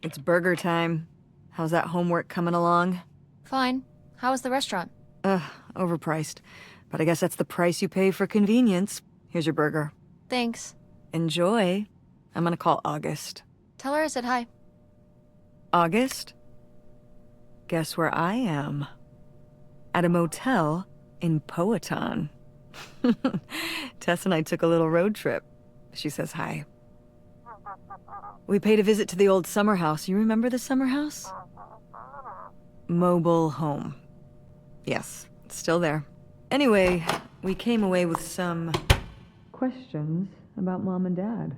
It's burger time. How's that homework coming along? Fine. How was the restaurant? Overpriced. But I guess that's the price you pay for convenience. Here's your burger. Thanks. Enjoy. I'm gonna call August. Tell her I said hi. August? Guess where I am? At a motel in Powhatan. Tess and I took a little road trip. She says hi. We paid a visit to the old summer house. You remember the summer house? Mobile home. Yes, it's still there. Anyway, we came away with some questions about Mom and Dad.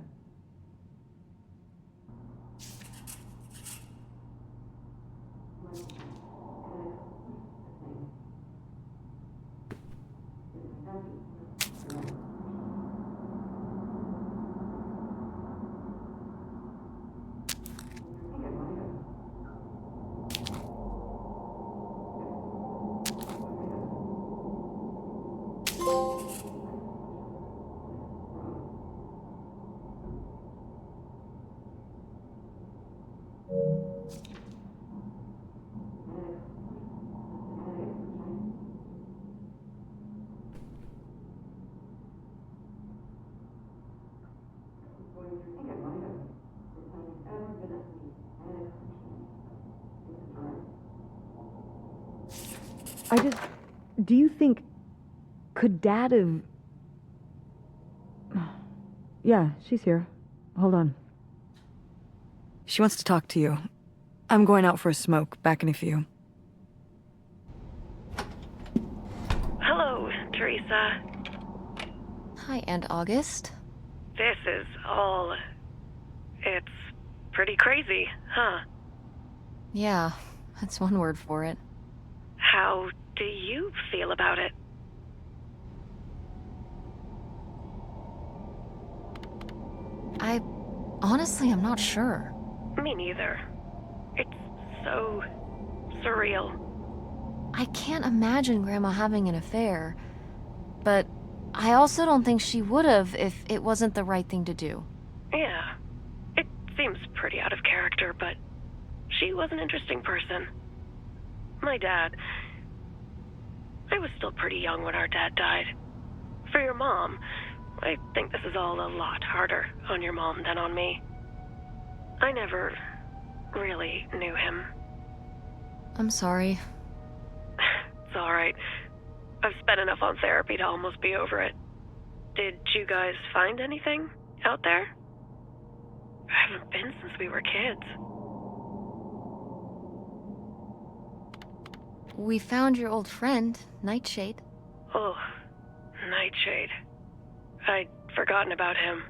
Do you think, could Dad have... Yeah, she's here. Hold on. She wants to talk to you. I'm going out for a smoke, back in a few. Hello, Teresa. Hi, Aunt August. This is all... It's pretty crazy, huh? Yeah, that's one word for it. How do you feel about it? Honestly, I'm not sure. Me neither. It's so surreal. I can't imagine Grandma having an affair, but I also don't think she would've if it wasn't the right thing to do. Yeah, it seems pretty out of character, but she was an interesting person. My dad... I was still pretty young when our dad died. For your mom, I think this is all a lot harder on your mom than on me. I never really knew him. I'm sorry. It's alright. I've spent enough on therapy to almost be over it. Did you guys find anything out there? I haven't been since we were kids. We found your old friend, Nightshade. Oh, Nightshade. I'd forgotten about him.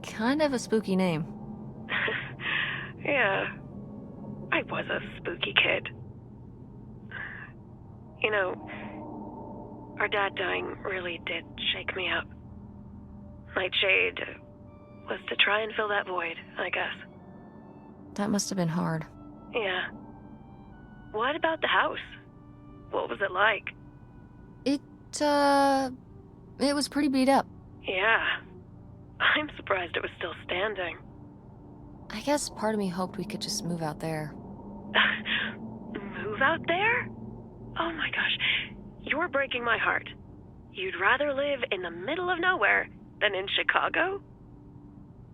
Kind of a spooky name. Yeah, I was a spooky kid. You know, our dad dying really did shake me up. Nightshade was to try and fill that void, I guess. That must have been hard. Yeah. What about the house? What was it like? It was pretty beat up. Yeah. I'm surprised it was still standing. I guess part of me hoped we could just move out there. Move out there? Oh my gosh, you're breaking my heart. You'd rather live in the middle of nowhere than in Chicago?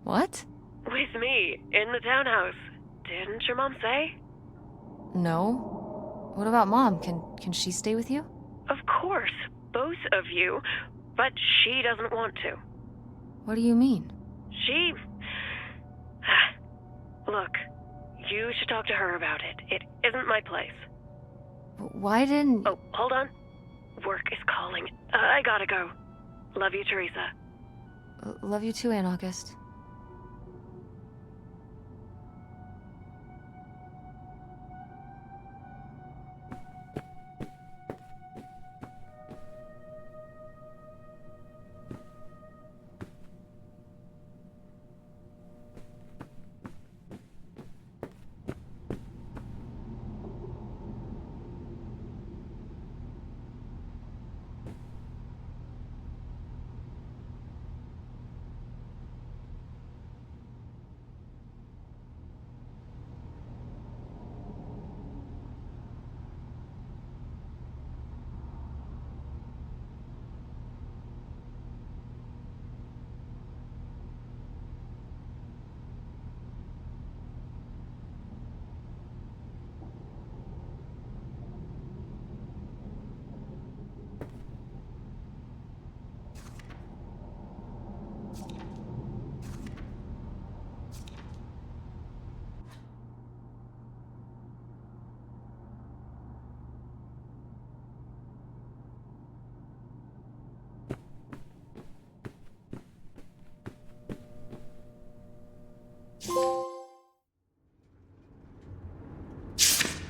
What? With me, in the townhouse. Didn't your mom say? No. What about Mom? Can she stay with you? Of course, both of you, but she doesn't want to. What do you mean? She... Look, you should talk to her about it. It isn't my place. Why didn't... Oh, hold on. Work is calling. I gotta go. Love you, Teresa. Love you too, Aunt August.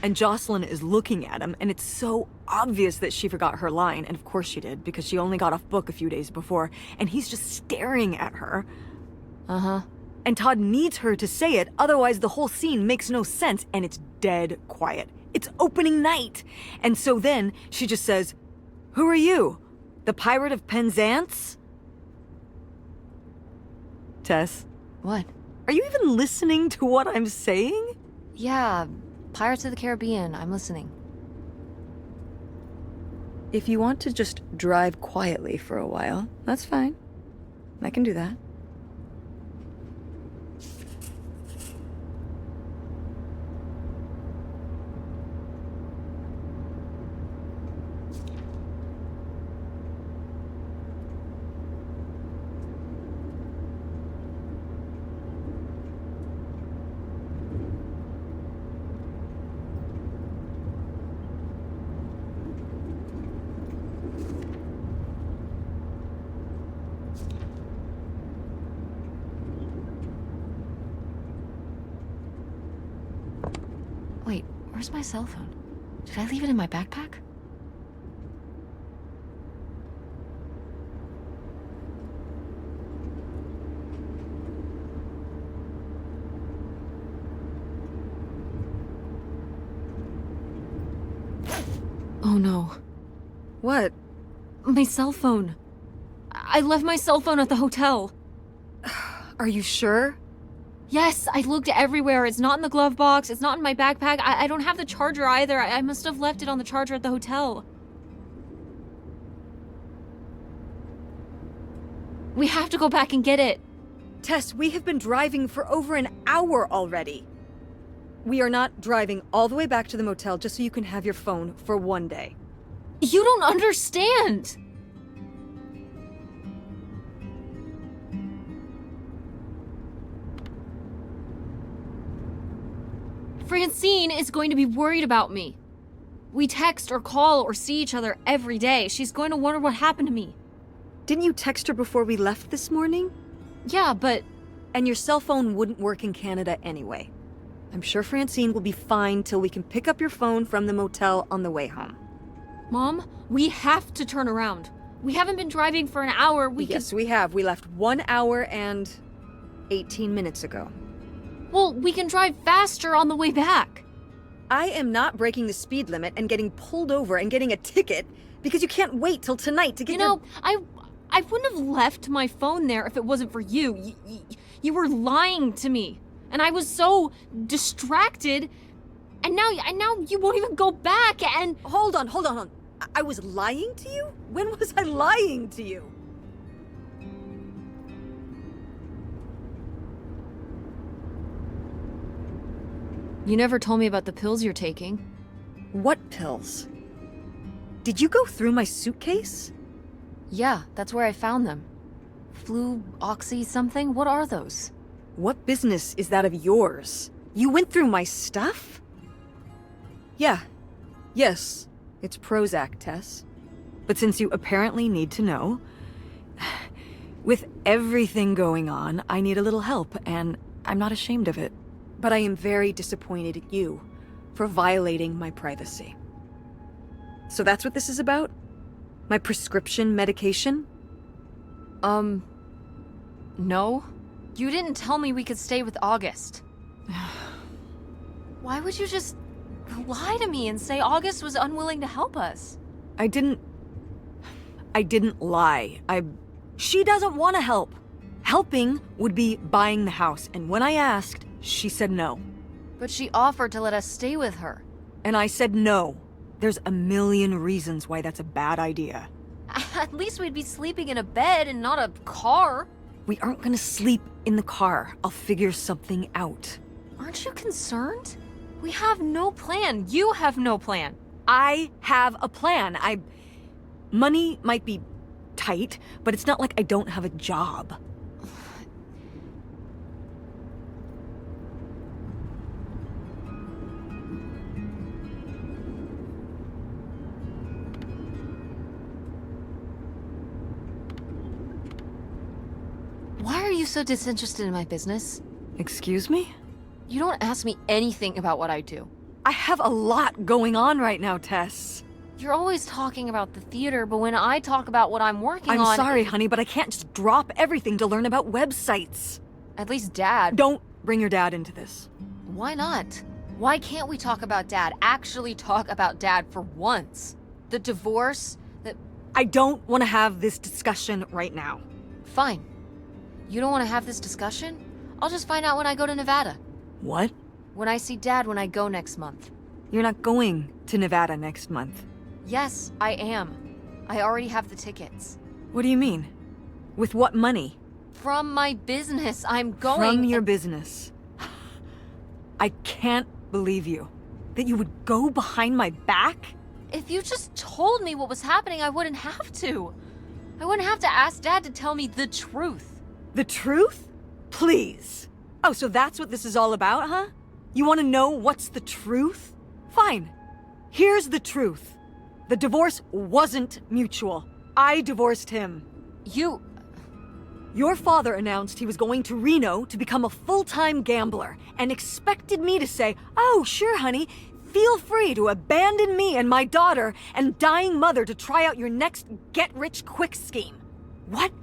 And Jocelyn is looking at him, and it's so obvious that she forgot her line, and of course she did, because she only got off book a few days before, and he's just staring at her. Uh-huh. And Todd needs her to say it, otherwise the whole scene makes no sense, and it's dead quiet. It's opening night! And so then, she just says, "Who are you? The Pirate of Penzance?" Tess, What? are you even listening to what I'm saying? Yeah, Pirates of the Caribbean, I'm listening. If you want to just drive quietly for a while, that's fine. I can do that. Wait, where's my cell phone? Did I leave it in my backpack? Oh no. What? My cell phone. I left my cell phone at the hotel. Are you sure? Yes, I looked everywhere. It's not in the glove box. It's not in my backpack. I don't have the charger either. I must have left it on the charger at the hotel. We have to go back and get it. Tess, we have been driving for over an hour already. We are not driving all the way back to the motel just so you can have your phone for one day. You don't understand. Francine is going to be worried about me. We text or call or see each other every day. She's going to wonder what happened to me. Didn't you text her before we left this morning? Yeah, but... And your cell phone wouldn't work in Canada anyway. I'm sure Francine will be fine till we can pick up your phone from the motel on the way home. Mom, we have to turn around. We haven't been driving for an hour. Yes, we have. We left 1 hour and 18 minutes ago. Well, we can drive faster on the way back. I am not breaking the speed limit and getting pulled over and getting a ticket because you can't wait till tonight to get I wouldn't have left my phone there if it wasn't for you. You were lying to me. And I was so distracted. And now you won't even go back and... Hold on. I was lying to you? When was I lying to you? You never told me about the pills you're taking. What pills? Did you go through my suitcase? Yeah, that's where I found them. Flu, oxy, something? What are those? What business is that of yours? You went through my stuff? Yes, it's Prozac, Tess. But since you apparently need to know, with everything going on, I need a little help, and I'm not ashamed of it. But I am very disappointed at you for violating my privacy. So that's what this is about? My prescription medication? No. You didn't tell me we could stay with August. Why would you just lie to me and say August was unwilling to help us? I didn't lie. She doesn't want to help. Helping would be buying the house, and when I asked, she said no. But she offered to let us stay with her. And I said no. There's a million reasons why that's a bad idea. At least we'd be sleeping in a bed and not a car. We aren't gonna sleep in the car. I'll figure something out. Aren't you concerned? We have no plan. You have no plan. I have a plan. Money might be tight, but it's not like I don't have a job. Why are you so disinterested in my business? Excuse me? You don't ask me anything about what I do. I have a lot going on right now, Tess. You're always talking about the theater, but when I talk about what I'm working on... I'm sorry, honey, but I can't just drop everything to learn about websites. At least Dad... Don't bring your dad into this. Why not? Why can't we talk about Dad? Actually talk about Dad for once? The divorce, I don't want to have this discussion right now. Fine. You don't want to have this discussion? I'll just find out when I go to Nevada. What? When I see Dad when I go next month. You're not going to Nevada next month. Yes, I am. I already have the tickets. What do you mean? With what money? From my business, I'm going... From your business. I can't believe you. That you would go behind my back? If you just told me what was happening, I wouldn't have to. I wouldn't have to ask Dad to tell me the truth. The truth? Please. Oh, so that's what this is all about, huh? You want to know what's the truth? Fine. Here's the truth. The divorce wasn't mutual. I divorced him. Your father announced he was going to Reno to become a full-time gambler and expected me to say, "Oh, sure, honey, feel free to abandon me and my daughter and dying mother to try out your next get-rich-quick scheme." What?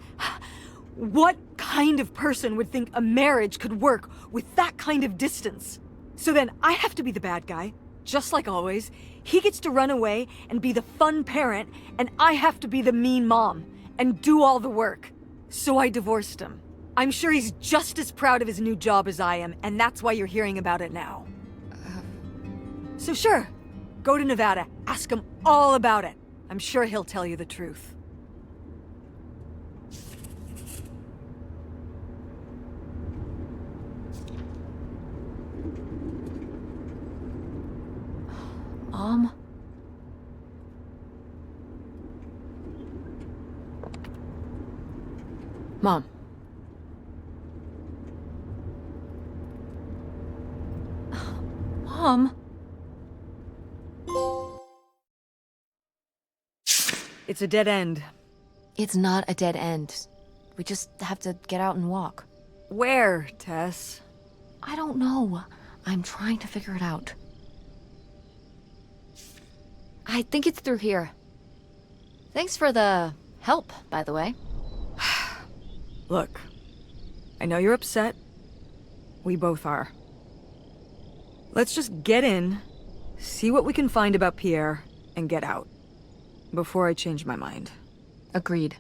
What kind of person would think a marriage could work with that kind of distance? So then I have to be the bad guy, just like always. He gets to run away and be the fun parent, and I have to be the mean mom and do all the work. So I divorced him. I'm sure he's just as proud of his new job as I am, and that's why you're hearing about it now. So sure, go to Nevada, ask him all about it. I'm sure he'll tell you the truth. Mom? Mom. Mom? It's a dead end. It's not a dead end. We just have to get out and walk. Where, Tess? I don't know. I'm trying to figure it out. I think it's through here. Thanks for the help, by the way. Look, I know you're upset. We both are. Let's just get in, see what we can find about Pierre, and get out. Before I change my mind. Agreed.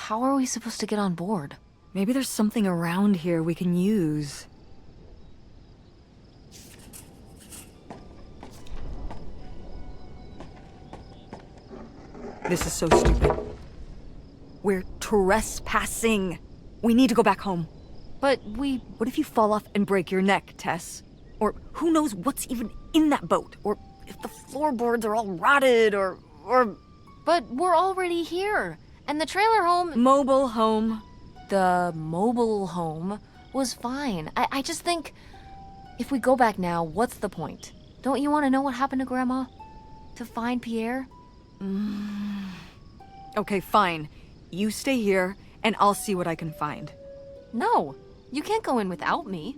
How are we supposed to get on board? Maybe there's something around here we can use. This is so stupid. We're trespassing. We need to go back home. But What if you fall off and break your neck, Tess? Or who knows what's even in that boat? Or if the floorboards are all rotted, or... But we're already here. And the trailer home... Mobile home. The mobile home was fine. I just think... If we go back now, what's the point? Don't you want to know what happened to Grandma? To find Pierre? Okay, fine. You stay here, and I'll see what I can find. No, you can't go in without me.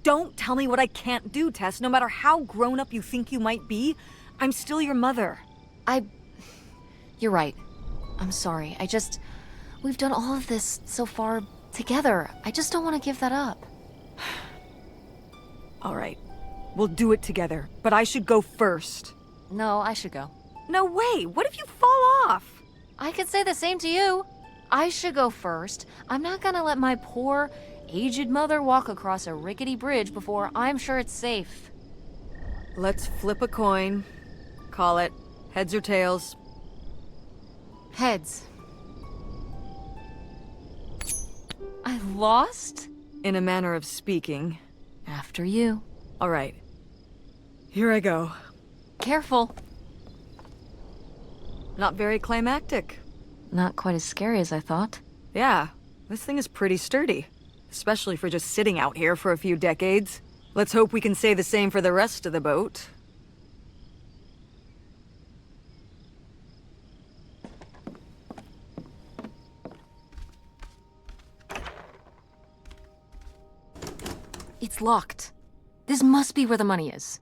Don't tell me what I can't do, Tess. No matter how grown up you think you might be, I'm still your mother. You're right. I'm sorry. We've done all of this so far together. I just don't want to give that up. All right. We'll do it together, but I should go first. No, I should go. No way! What if you fall off? I could say the same to you. I should go first. I'm not gonna let my poor, aged mother walk across a rickety bridge before I'm sure it's safe. Let's flip a coin. Call it heads or tails. Heads. I lost? In a manner of speaking. After you. All right. Here I go. Careful. Not very climactic. Not quite as scary as I thought. Yeah, this thing is pretty sturdy. Especially for just sitting out here for a few decades. Let's hope we can say the same for the rest of the boat. It's locked. This must be where the money is.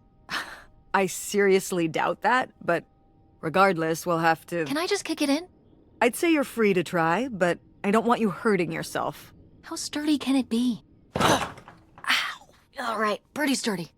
I seriously doubt that, but regardless, we'll have to... Can I just kick it in? I'd say you're free to try, but I don't want you hurting yourself. How sturdy can it be? Ow! All right, pretty sturdy.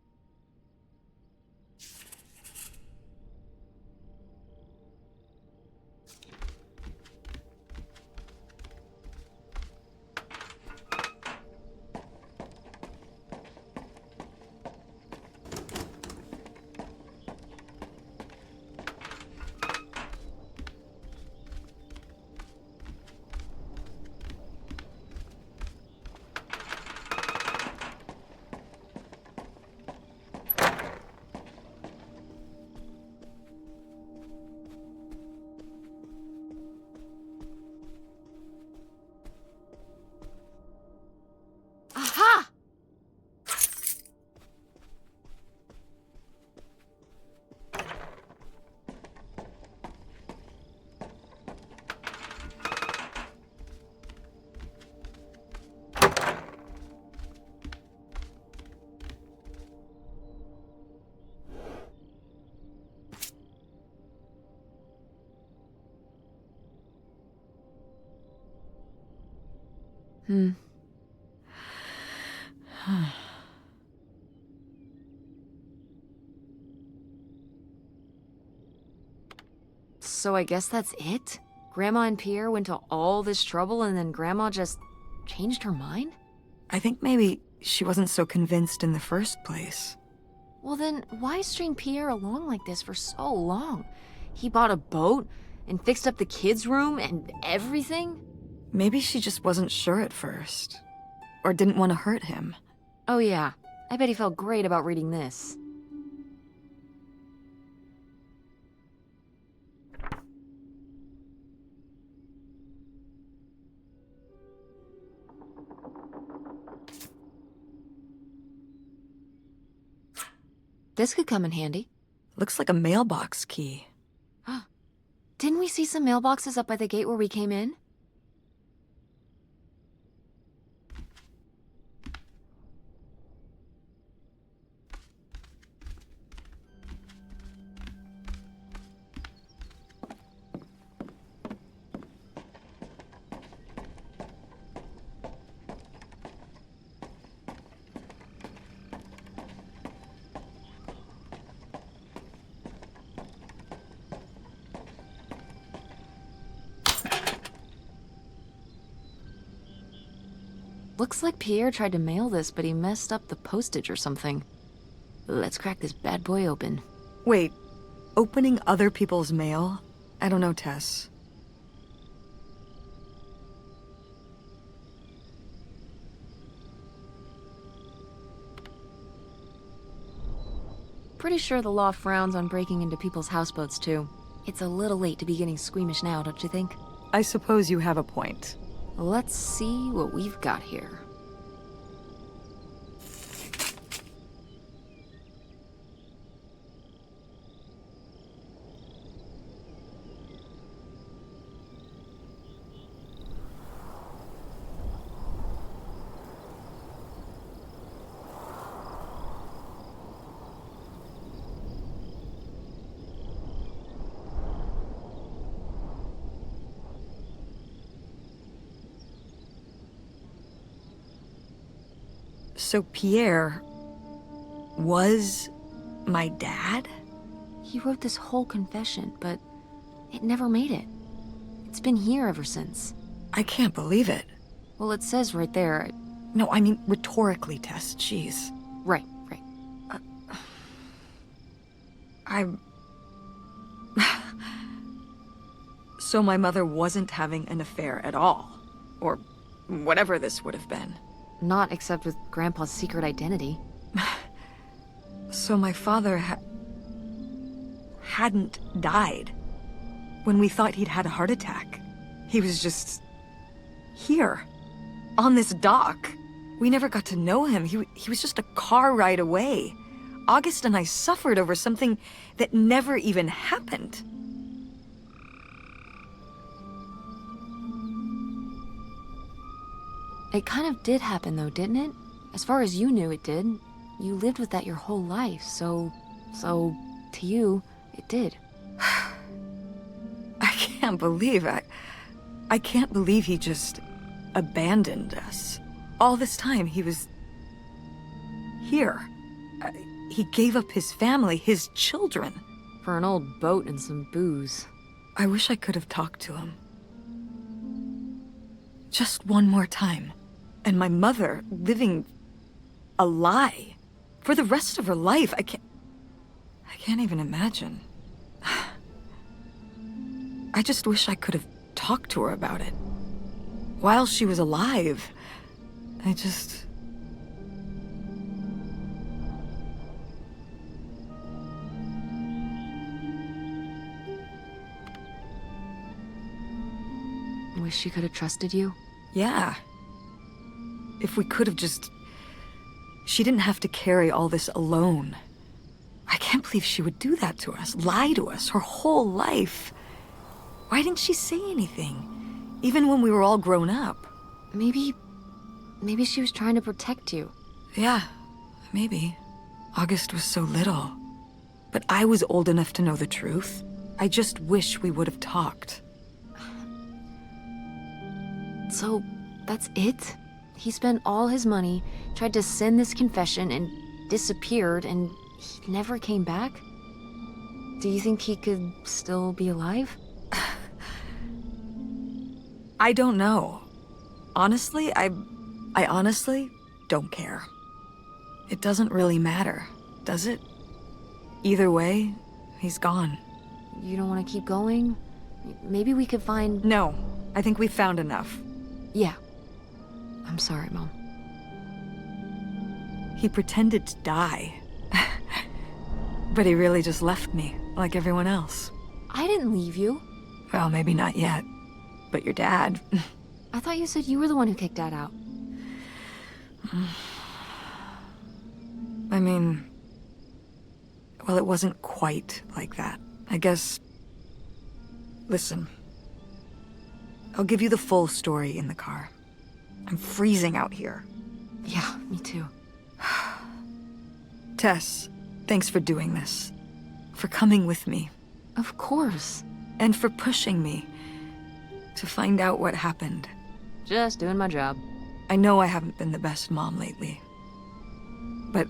Aha! So I guess that's it? Grandma and Pierre went to all this trouble and then Grandma just changed her mind? I think maybe she wasn't so convinced in the first place. Well then, why string Pierre along like this for so long? He bought a boat and fixed up the kids' room and everything? Maybe she just wasn't sure at first. Or didn't want to hurt him. Oh yeah, I bet he felt great about reading this. This could come in handy. Looks like a mailbox key. Didn't we see some mailboxes up by the gate where we came in? Looks like Pierre tried to mail this, but he messed up the postage or something. Let's crack this bad boy open. Wait, opening other people's mail? I don't know, Tess. Pretty sure the law frowns on breaking into people's houseboats, too. It's a little late to be getting squeamish now, don't you think? I suppose you have a point. Let's see what we've got here. So Pierre was my dad? He wrote this whole confession, but it never made it. It's been here ever since. I can't believe it. Well, it says right there. No, I mean rhetorically, Tess. Jeez. Right. So my mother wasn't having an affair at all. Or whatever this would have been. Not except with Grandpa's secret identity. So my father hadn't died. When we thought he'd had a heart attack, he was just here, on this dock. We never got to know him. He was just a car ride away. August and I suffered over something that never even happened. It kind of did happen though, didn't it? As far as you knew, it did. You lived with that your whole life, so to you, it did. I can't believe I can't believe he just abandoned us. All this time, he was here. He gave up his family, his children. For an old boat and some booze. I wish I could have talked to him. Just one more time. And my mother living a lie for the rest of her life. I can't even imagine. I just wish I could have talked to her about it. While she was alive, I just... Wish she could have trusted you? Yeah. If we could have just... She didn't have to carry all this alone. I can't believe she would do that to us, lie to us her whole life. Why didn't she say anything? Even when we were all grown up. Maybe she was trying to protect you. Yeah, maybe. August was so little. But I was old enough to know the truth. I just wish we would have talked. So, that's it? He spent all his money, tried to send this confession, and disappeared, and he never came back? Do you think he could still be alive? I don't know. Honestly, I honestly don't care. It doesn't really matter, does it? Either way, he's gone. You don't want to keep going? Maybe we could find... No, I think we found enough. Yeah. I'm sorry, Mom. He pretended to die. But he really just left me, like everyone else. I didn't leave you. Well, maybe not yet. But your dad... I thought you said you were the one who kicked Dad out. I mean... Well, it wasn't quite like that. I guess... Listen. I'll give you the full story in the car. I'm freezing out here. Yeah, me too. Tess, thanks for doing this. For coming with me. Of course. And for pushing me to find out what happened. Just doing my job. I know I haven't been the best mom lately. But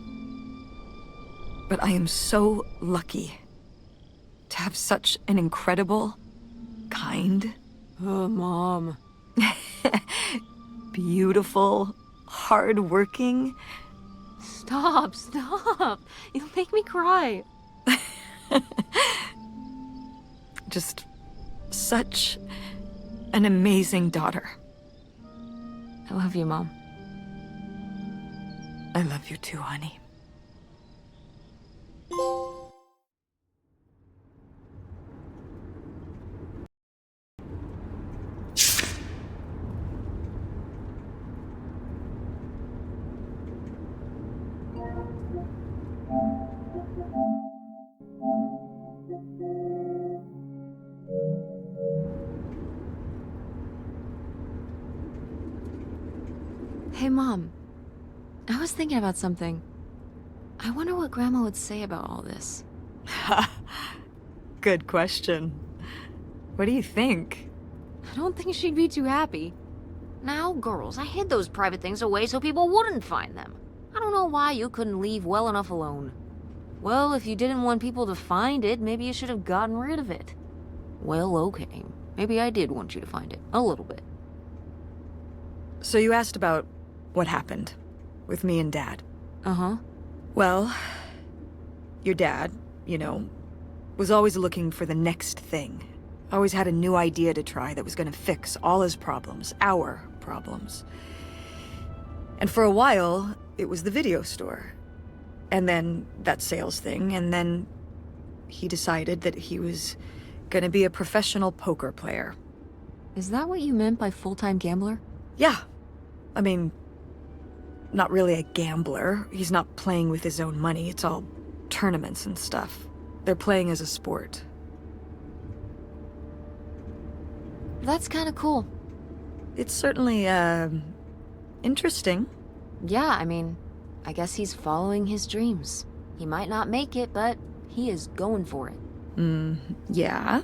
I am so lucky to have such an incredible, kind... Oh, Mom. Beautiful, hard-working... Stop. You'll make me cry. Just such an amazing daughter. I love you, Mom. I love you too, honey. Hey, Mom. I was thinking about something. I wonder what Grandma would say about all this. Good question. What do you think? I don't think she'd be too happy. Now, girls, I hid those private things away so people wouldn't find them. I don't know why you couldn't leave well enough alone. Well, if you didn't want people to find it, maybe you should have gotten rid of it. Well, okay. Maybe I did want you to find it. A little bit. So you asked about what happened with me and Dad. Uh-huh. Well, your dad, you know, was always looking for the next thing. Always had a new idea to try that was gonna fix all his problems, our problems. And for a while, it was the video store. And then that sales thing, and then he decided that he was gonna be a professional poker player. Is that what you meant by full-time gambler? Yeah. I mean, not really a gambler. He's not playing with his own money. It's all tournaments and stuff. They're playing as a sport. That's kind of cool. It's certainly, interesting. Yeah, I mean, I guess he's following his dreams. He might not make it, but he is going for it. Yeah.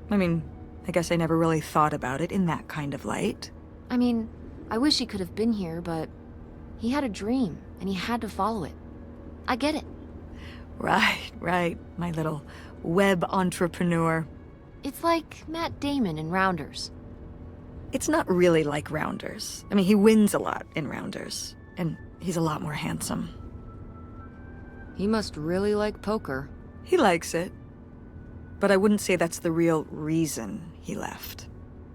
I mean, I guess I never really thought about it in that kind of light. I mean, I wish he could have been here, but he had a dream, and he had to follow it. I get it. Right, my little web entrepreneur. It's like Matt Damon in Rounders. It's not really like Rounders. I mean, he wins a lot in Rounders, and he's a lot more handsome. He must really like poker. He likes it. But I wouldn't say that's the real reason he left.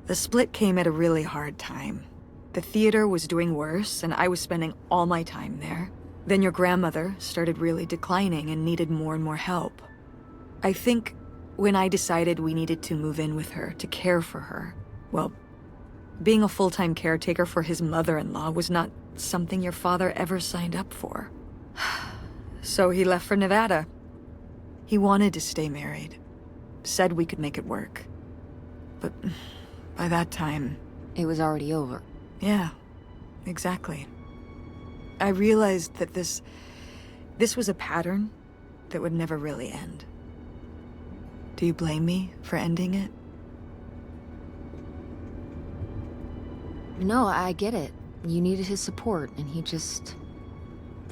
The split came at a really hard time. The theater was doing worse, and I was spending all my time there. Then your grandmother started really declining and needed more and more help. I think when I decided we needed to move in with her to care for her, well, being a full-time caretaker for his mother-in-law was not something your father ever signed up for. So he left for Nevada. He wanted to stay married. Said we could make it work. But by that time... It was already over. Yeah, exactly. I realized that this was a pattern that would never really end. Do you blame me for ending it? No, I get it. You needed his support, and he just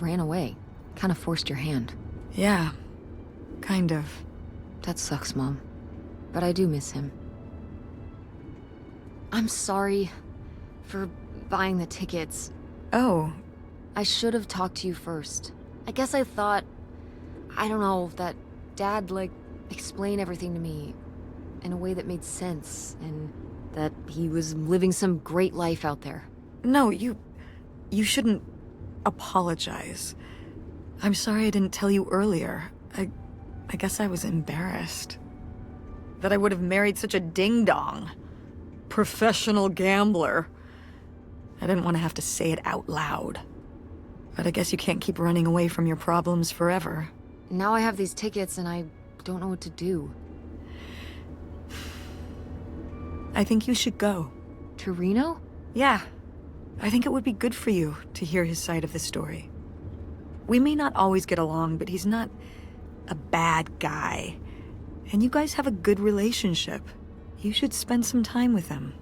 ran away. Kind of forced your hand. Yeah, kind of. That sucks, Mom. But I do miss him. I'm sorry for buying the tickets. Oh. I should have talked to you first. I guess I thought, I don't know, that Dad, explain everything to me in a way that made sense, and that he was living some great life out there. No, you shouldn't apologize. I'm sorry I didn't tell you earlier. I guess I was embarrassed. That I would have married such a ding-dong. Professional gambler. I didn't want to have to say it out loud. But I guess you can't keep running away from your problems forever. Now I have these tickets and I don't know what to do. I think you should go. To Reno? Yeah. I think it would be good for you to hear his side of the story. We may not always get along, but he's not a bad guy. And you guys have a good relationship. You should spend some time with him.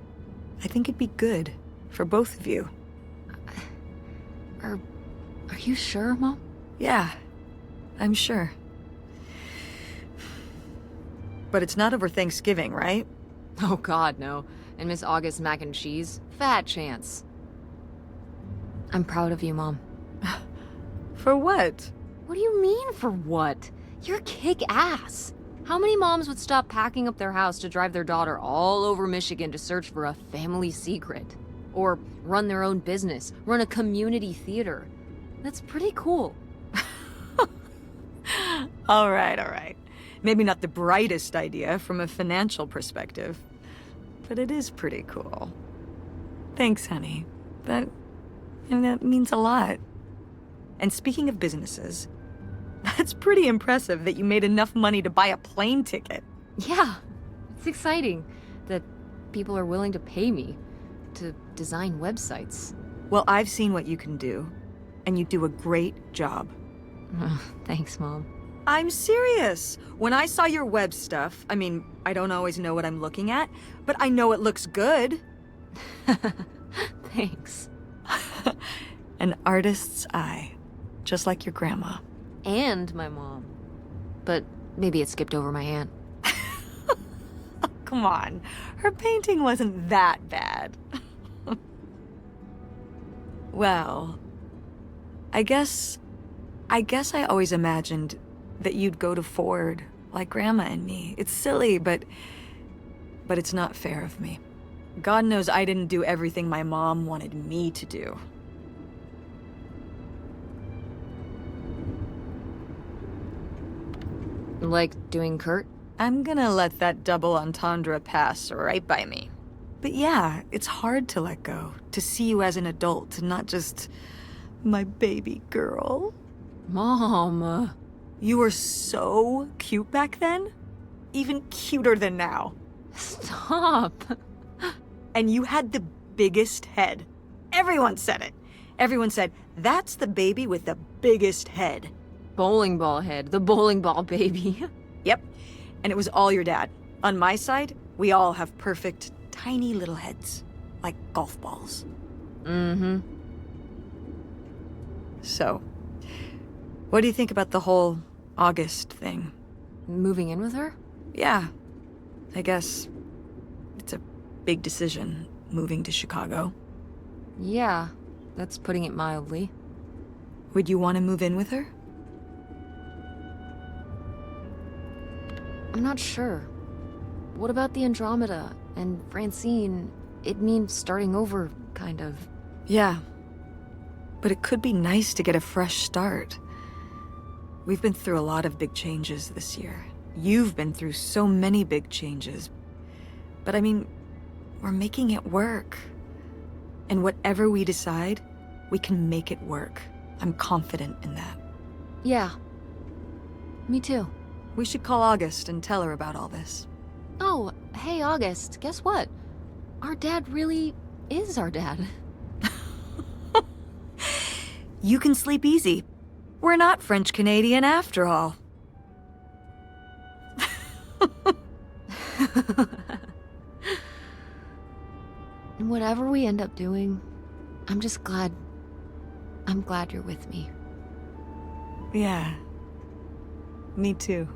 I think it'd be good for both of you. Are you sure, Mom? Yeah, I'm sure. But it's not over Thanksgiving, right? Oh God, no. And Miss August mac and cheese? Fat chance. I'm proud of you, Mom. For what? What do you mean, for what? You're kick-ass. How many moms would stop packing up their house to drive their daughter all over Michigan to search for a family secret? Or run their own business, run a community theater? That's pretty cool. All right. Maybe not the brightest idea from a financial perspective, but it is pretty cool. Thanks, honey. That means a lot. And speaking of businesses, that's pretty impressive that you made enough money to buy a plane ticket. Yeah, it's exciting that people are willing to pay me to design websites. Well, I've seen what you can do, and you do a great job. Thanks, Mom. I'm serious. When I saw your web stuff, I mean, I don't always know what I'm looking at, but I know it looks good. Thanks. An artist's eye, just like your grandma. And my mom. But maybe it skipped over my aunt. Come on, her painting wasn't that bad. Well, I guess I always imagined that you'd go to Ford like Grandma and me. It's silly, but but it's not fair of me. God knows I didn't do everything my mom wanted me to do. Like doing Kurt? I'm gonna let that double entendre pass right by me. But yeah, it's hard to let go, to see you as an adult, and not just my baby girl. Mom. You were so cute back then. Even cuter than now. Stop. And you had the biggest head. Everyone said it. Everyone said, that's the baby with the biggest head. Bowling ball head, the bowling ball baby. Yep. And it was all your dad. On my side, we all have perfect, tiny little heads. Like golf balls. Mm-hmm. So, what do you think about the whole August thing? Moving in with her? Yeah. I guess it's a big decision, moving to Chicago. Yeah, that's putting it mildly. Would you want to move in with her? I'm not sure. What about the Andromeda and Francine? It means starting over, kind of. Yeah. But it could be nice to get a fresh start. We've been through a lot of big changes this year. You've been through so many big changes. But I mean, we're making it work. And whatever we decide, we can make it work. I'm confident in that. Yeah. Me too. We should call August and tell her about all this. Oh, hey August, guess what? Our dad really is our dad. You can sleep easy. We're not French-Canadian after all. And whatever we end up doing, I'm glad you're with me. Yeah. Me too.